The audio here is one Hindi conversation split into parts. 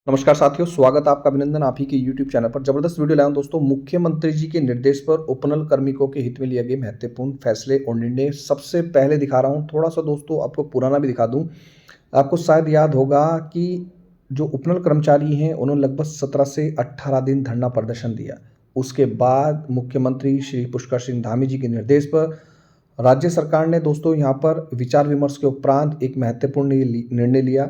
नमस्कार साथियों, स्वागत है आपका, अभिनंदन आप ही के YouTube चैनल पर। जबरदस्त वीडियो लाया हूं दोस्तों। मुख्यमंत्री जी के निर्देश पर उपनल कार्मिकों के हित में लिए गए महत्वपूर्ण फैसले और निर्णय सबसे पहले दिखा रहा हूं। थोड़ा सा दोस्तों आपको पुराना भी दिखा दूं। आपको शायद याद होगा कि जो उपनल कर्मचारी हैं उन्होंने लगभग 17 से 18 दिन धरना प्रदर्शन दिया। उसके बाद मुख्यमंत्री श्री पुष्कर सिंह धामी जी के निर्देश पर राज्य सरकार ने दोस्तों यहाँ पर विचार विमर्श के उपरांत एक महत्वपूर्ण निर्णय लिया,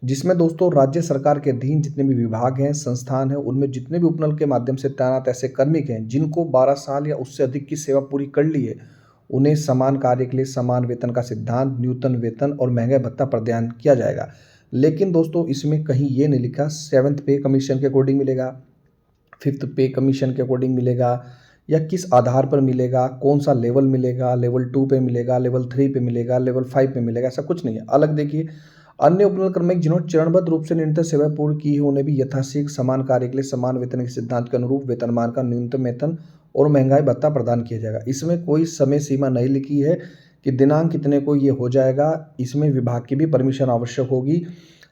जिसमें दोस्तों राज्य सरकार के अधीन जितने भी विभाग हैं, संस्थान हैं, उनमें जितने भी उपनल के माध्यम से तैनात ऐसे कार्मिक हैं जिनको 12 साल या उससे अधिक की सेवा पूरी कर ली है, उन्हें समान कार्य के लिए समान वेतन का सिद्धांत, न्यूनतम वेतन और महंगाई भत्ता प्रदान किया जाएगा। लेकिन दोस्तों इसमें कहीं ये नहीं लिखा 7th पे कमीशन के अकॉर्डिंग मिलेगा, 5th पे कमीशन के अकॉर्डिंग मिलेगा या किस आधार पर मिलेगा, कौन सा लेवल मिलेगा, लेवल 2 पे मिलेगा, लेवल 3 पे मिलेगा, लेवल 5 पे मिलेगा, ऐसा कुछ नहीं है। अलग देखिए, अन्य उपनल कार्मिक जिन्होंने चरणबद्ध रूप से निरंतर सेवा पूर्ण की है उन्हें भी यथाशीघ्र समान कार्य के लिए समान वेतन के सिद्धांत के अनुरूप वेतनमान का न्यूनतम वेतन और महंगाई भत्ता प्रदान किया जाएगा। इसमें कोई समय सीमा नहीं लिखी है कि दिनांक कितने को ये हो जाएगा। इसमें विभाग की भी परमिशन आवश्यक होगी।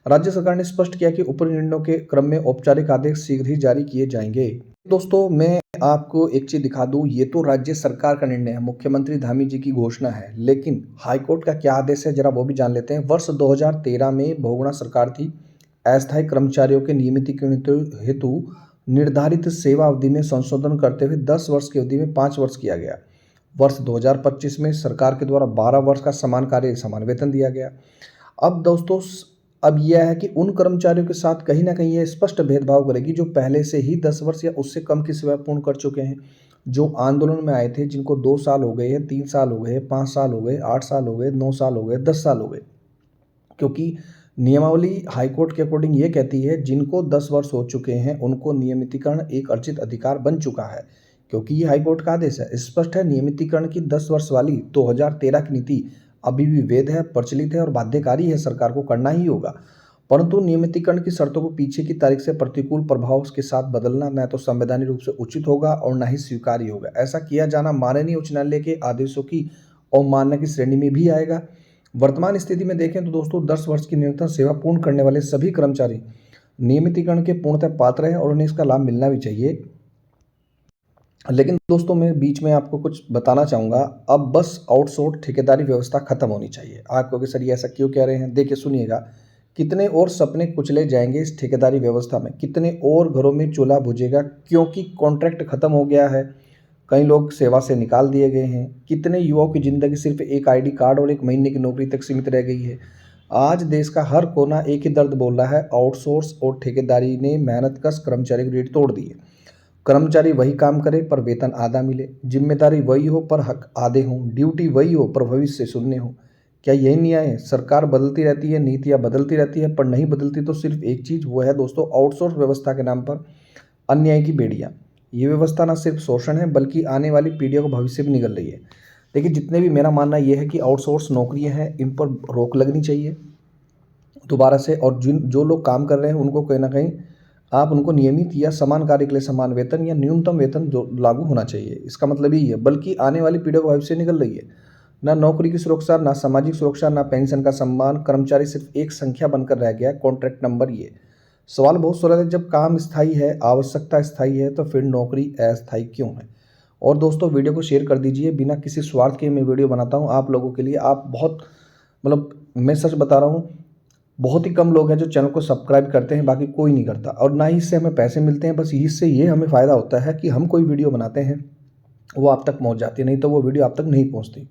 राज्य सरकार ने स्पष्ट किया कि ऊपरी निर्णयों के क्रम में औपचारिक आदेश शीघ्र ही जारी किए जाएंगे। दोस्तों मैं आपको एक चीज दिखा दूं, ये तो राज्य सरकार का निर्णय है, मुख्यमंत्री धामी जी की घोषणा है, लेकिन हाईकोर्ट का क्या आदेश है जरा वो भी जान लेते हैं। वर्ष 2013 में बहुगुणा सरकार थी। अस्थायी कर्मचारियों के नियमितीकरण हेतु निर्धारित सेवा अवधि में संशोधन करते हुए 10 वर्ष की अवधि में 5 वर्ष किया गया। वर्ष 2025 में सरकार के द्वारा 12 वर्ष का समान कार्य समान वेतन दिया गया। अब दोस्तों अब यह है कि उन कर्मचारियों के साथ कहीं ना कहीं ये स्पष्ट भेदभाव करेगी जो पहले से ही 10 वर्ष या उससे कम की सेवा पूर्ण कर चुके हैं, जो आंदोलन में आए थे, जिनको 2 साल हो गए हैं, 3 साल हो गए, 5 साल हो गए, 8 साल हो गए, 9 साल हो गए, 10 साल हो गए। क्योंकि नियमावली हाईकोर्ट के अकॉर्डिंग ये कहती है जिनको 10 वर्ष हो चुके हैं उनको नियमितीकरण एक अर्जित अधिकार बन चुका है, क्योंकि ये हाईकोर्ट का आदेश है। स्पष्ट है, नियमितीकरण की 10 वर्ष वाली 2013 की नीति अभी भी वैध है, प्रचलित है और बाध्यकारी है, सरकार को करना ही होगा। परंतु नियमितीकरण की शर्तों को पीछे की तारीख से प्रतिकूल प्रभाव के साथ बदलना न तो संवैधानिक रूप से उचित होगा और न ही स्वीकार्य होगा। ऐसा किया जाना माननीय उच्च न्यायालय के आदेशों की अवमानना की श्रेणी में भी आएगा। वर्तमान स्थिति में देखें तो दोस्तों 10 वर्ष की निरंतर सेवा पूर्ण करने वाले सभी कर्मचारी नियमितीकरण के पूर्णतः पात्र हैं और उन्हें इसका लाभ मिलना भी चाहिए। लेकिन दोस्तों मैं बीच में आपको कुछ बताना चाहूँगा, अब बस आउटसोर्स ठेकेदारी व्यवस्था खत्म होनी चाहिए। आप कहोगे सर ये ऐसा क्यों कह रहे हैं? देखिए सुनिएगा, कितने और सपने कुचले जाएंगे इस ठेकेदारी व्यवस्था में, कितने और घरों में चूल्हा बुझेगा, क्योंकि कॉन्ट्रैक्ट खत्म हो गया है, कई लोग सेवा से निकाल दिए गए हैं, कितने युवाओं की ज़िंदगी सिर्फ एक आईडी कार्ड और एक महीने की नौकरी तक सीमित रह गई है। आज देश का हर कोना एक ही दर्द बोल रहा है, आउटसोर्स और ठेकेदारी ने मेहनतकश कर्मचारी की रीढ़ तोड़ दी है। कर्मचारी वही काम करे पर वेतन आधा मिले, जिम्मेदारी वही हो पर हक आधे हों, ड्यूटी वही हो पर भविष्य शून्य हो। क्या यही न्याय है? सरकार बदलती रहती है, नीतियाँ बदलती रहती है, पर नहीं बदलती तो सिर्फ एक चीज़, वो है दोस्तों आउटसोर्स व्यवस्था के नाम पर अन्याय की बेड़ियाँ। ये व्यवस्था न सिर्फ शोषण है बल्कि आने वाली पीढ़ियों का भविष्य भी निगल रही है। देखिए जितने भी, मेरा मानना ये है कि आउटसोर्स नौकरियां हैं इन पर रोक लगनी चाहिए दोबारा से, और जिन जो लोग काम कर रहे हैं उनको कहीं ना कहीं आप उनको नियमित या समान कार्य के लिए समान वेतन या न्यूनतम वेतन जो लागू होना चाहिए। इसका मतलब यही है, बल्कि आने वाली पीढ़ियों का भविष्य निकल रही है। ना नौकरी की सुरक्षा, ना सामाजिक सुरक्षा, ना पेंशन का सम्मान, कर्मचारी सिर्फ एक संख्या बनकर रह गया, कॉन्ट्रैक्ट नंबर। ये सवाल बहुत सरल है, जब काम स्थायी है, आवश्यकता स्थायी है, तो फिर नौकरी अस्थायी क्यों है? और दोस्तों वीडियो को शेयर कर दीजिए, बिना किसी स्वार्थ के मैं वीडियो बनाता हूँ आप लोगों के लिए। आप बहुत, मतलब मैं सच बता रहा हूँ, बहुत ही कम लोग हैं जो चैनल को सब्सक्राइब करते हैं, बाकी कोई नहीं करता, और ना ही इससे हमें पैसे मिलते हैं। बस इससे ये हमें फ़ायदा होता है कि हम कोई वीडियो बनाते हैं वो आप तक पहुंच जाती है, नहीं तो वो वीडियो आप तक नहीं पहुंचती।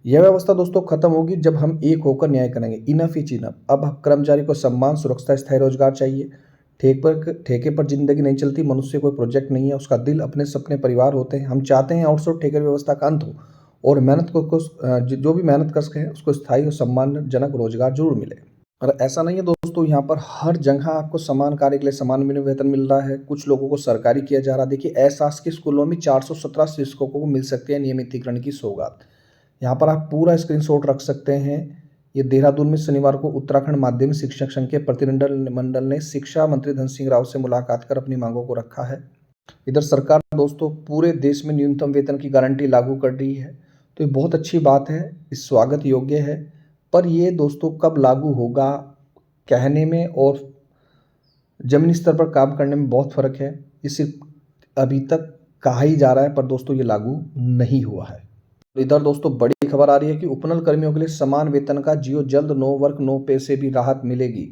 यह व्यवस्था दोस्तों खत्म होगी जब हम एक होकर न्याय करेंगे। Enough is enough. अब कर्मचारी को सम्मान, सुरक्षा, स्थायी रोजगार चाहिए। ठेके पर जिंदगी नहीं चलती। मनुष्य कोई प्रोजेक्ट नहीं है, उसका दिल, अपने सपने, परिवार होते हैं। हम चाहते हैं आउटसोर्स ठेके व्यवस्था का अंत हो और मेहनत को जो भी मेहनत कश है उसको स्थायी और सम्मानजनक रोजगार जरूर मिले। और ऐसा नहीं है दोस्तों, यहाँ पर हर जगह आपको समान कार्य के लिए समान वेतन मिल रहा है। कुछ लोगों को सरकारी किया जा रहा है। देखिए अशासकीय स्कूलों में 417 शिक्षकों को मिल सकती है नियमितीकरण की सौगात। यहाँ पर आप पूरा स्क्रीनशॉट रख सकते हैं। ये देहरादून में शनिवार को उत्तराखंड माध्यमिक शिक्षक संघ के प्रतिनिधिमंडल ने शिक्षा मंत्री धन सिंह रावत से मुलाकात कर अपनी मांगों को रखा है। इधर सरकार दोस्तों पूरे देश में न्यूनतम वेतन की गारंटी लागू कर रही है, तो ये बहुत अच्छी बात है, इस स्वागत योग्य है। पर ये दोस्तों कब लागू होगा कहने में और ज़मीनी स्तर पर काम करने में बहुत फ़र्क है। ये सिर्फ अभी तक कहा ही जा रहा है, पर दोस्तों ये लागू नहीं हुआ है। इधर दोस्तों बड़ी खबर आ रही है कि उपनल कर्मियों के लिए समान वेतन का जियो जल्द, नो वर्क नो पे से भी राहत मिलेगी।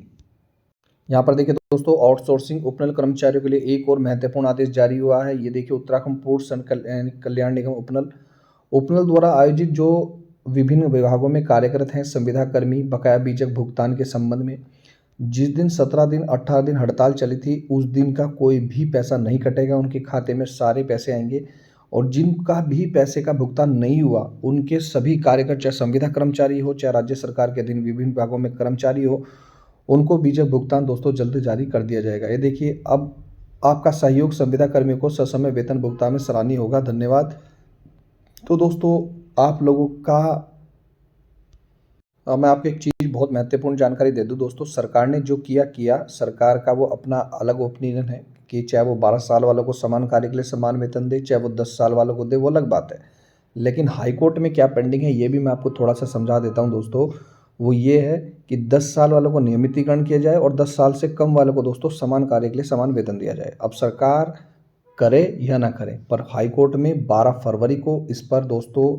यहाँ पर देखिए दोस्तों, आउटसोर्सिंग उपनल कर्मचारियों के लिए एक और महत्वपूर्ण आदेश जारी हुआ है। ये देखिए, उत्तराखंड पूर्व कल्याण निगम उपनल उपनल द्वारा आयोजित जो विभिन्न विभागों में कार्यरत हैं संविदा कर्मी बकाया बीजक भुगतान के संबंध में जिस दिन 17 दिन 18 दिन हड़ताल चली थी, उस दिन का कोई भी पैसा नहीं कटेगा, उनके खाते में सारे पैसे आएंगे। और जिनका भी पैसे का भुगतान नहीं हुआ, उनके सभी कार्यकर, चाहे संविदा कर्मचारी हो, चाहे राज्य सरकार के अधीन विभिन्न विभागों में कर्मचारी हो, उनको बीजक भुगतान दोस्तों जल्द जारी कर दिया जाएगा। ये देखिए, अब आपका सहयोग संविदा कर्मियों को ससमय वेतन भुगतान में सराहनीय होगा। धन्यवाद। तो दोस्तों, आप लोगों का मैं आपको एक चीज़ बहुत महत्वपूर्ण जानकारी दे दूं दोस्तों, सरकार ने जो किया, सरकार का वो अपना अलग ओपिनियन है कि चाहे वो 12 साल वालों को समान कार्य के लिए समान वेतन दे, चाहे वो 10 साल वालों को दे, वो अलग बात है। लेकिन हाई कोर्ट में क्या पेंडिंग है, ये भी मैं आपको थोड़ा सा समझा देता हूँ दोस्तों। वो ये है कि 10 साल वालों को नियमितीकरण किया जाए और 10 साल से कम वालों को दोस्तों समान कार्य के लिए समान वेतन दिया जाए। अब सरकार करे या ना करे, पर हाई कोर्ट में 12 फरवरी को इस पर दोस्तों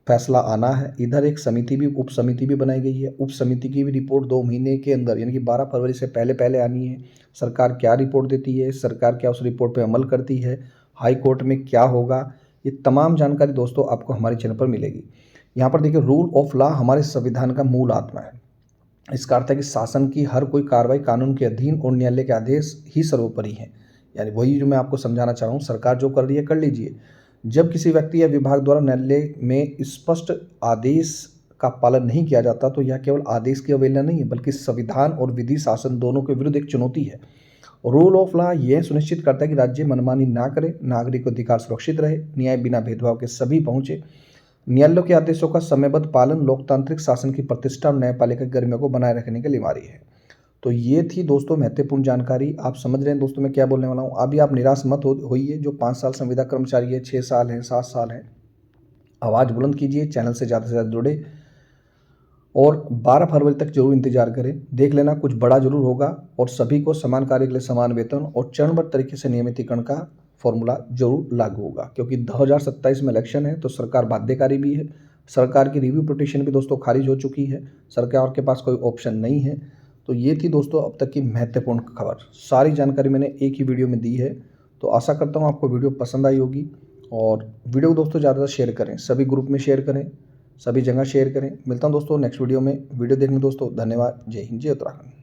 फैसला आना है। इधर एक समिति भी, उप समिति भी बनाई गई है। उप समिति की भी रिपोर्ट 2 महीने के अंदर, यानी कि 12 फरवरी से पहले पहले आनी है। सरकार क्या रिपोर्ट देती है, सरकार क्या उस रिपोर्ट पे अमल करती है, हाई कोर्ट में क्या होगा, ये तमाम जानकारी दोस्तों आपको हमारे चैनल पर मिलेगी। यहाँ पर देखिए, रूल ऑफ लॉ हमारे संविधान का मूल आत्मा है। इसका अर्थ है कि शासन की हर कोई कार्रवाई कानून के अधीन और न्यायालय के आदेश ही सर्वोपरि है। यानी वही जो मैं आपको समझाना चाह रहा हूँ, सरकार जो कर रही है कर लीजिए। जब किसी व्यक्ति या विभाग द्वारा न्यायालय में स्पष्ट आदेश का पालन नहीं किया जाता, तो यह केवल आदेश की अवहेलना नहीं है, बल्कि संविधान और विधि शासन दोनों के विरुद्ध एक चुनौती है। रूल ऑफ लॉ यह सुनिश्चित करता है कि राज्य मनमानी ना करे, नागरिक अधिकार सुरक्षित रहे, न्याय बिना भेदभाव के सभी पहुंचे, न्यायालयों के आदेशों का समयबद्ध पालन लोकतांत्रिक शासन की प्रतिष्ठा और न्यायपालिका की गरिमा को बनाए रखने के लिए जिम्मेदारी है। तो ये थी दोस्तों महत्वपूर्ण जानकारी। आप समझ रहे हैं दोस्तों मैं क्या बोलने वाला हूँ। अभी आप निराश मत होइए। जो 5 साल संविदा कर्मचारी है, 6 साल है, 7 साल है, आवाज़ बुलंद कीजिए, चैनल से ज़्यादा जुड़े और 12 फरवरी तक जरूर इंतजार करें। देख लेना, कुछ बड़ा जरूर होगा और सभी को समान कार्य के लिए समान वेतन और चरणबद्ध तरीके से नियमितीकरण का फॉर्मूला जरूर लागू होगा। क्योंकि 2027 में इलेक्शन है, तो सरकार बाध्यकारी भी है। सरकार की रिव्यू पिटीशन भी दोस्तों खारिज हो चुकी है। सरकार के पास कोई ऑप्शन नहीं है। तो ये थी दोस्तों अब तक की महत्वपूर्ण खबर। सारी जानकारी मैंने एक ही वीडियो में दी है। तो आशा करता हूँ आपको वीडियो पसंद आई होगी और वीडियो को दोस्तों ज़्यादा शेयर करें, सभी ग्रुप में शेयर करें, सभी जगह शेयर करें। मिलता हूँ दोस्तों नेक्स्ट वीडियो में। वीडियो देखने दोस्तों धन्यवाद। जय हिंद, जय उत्तराखंड।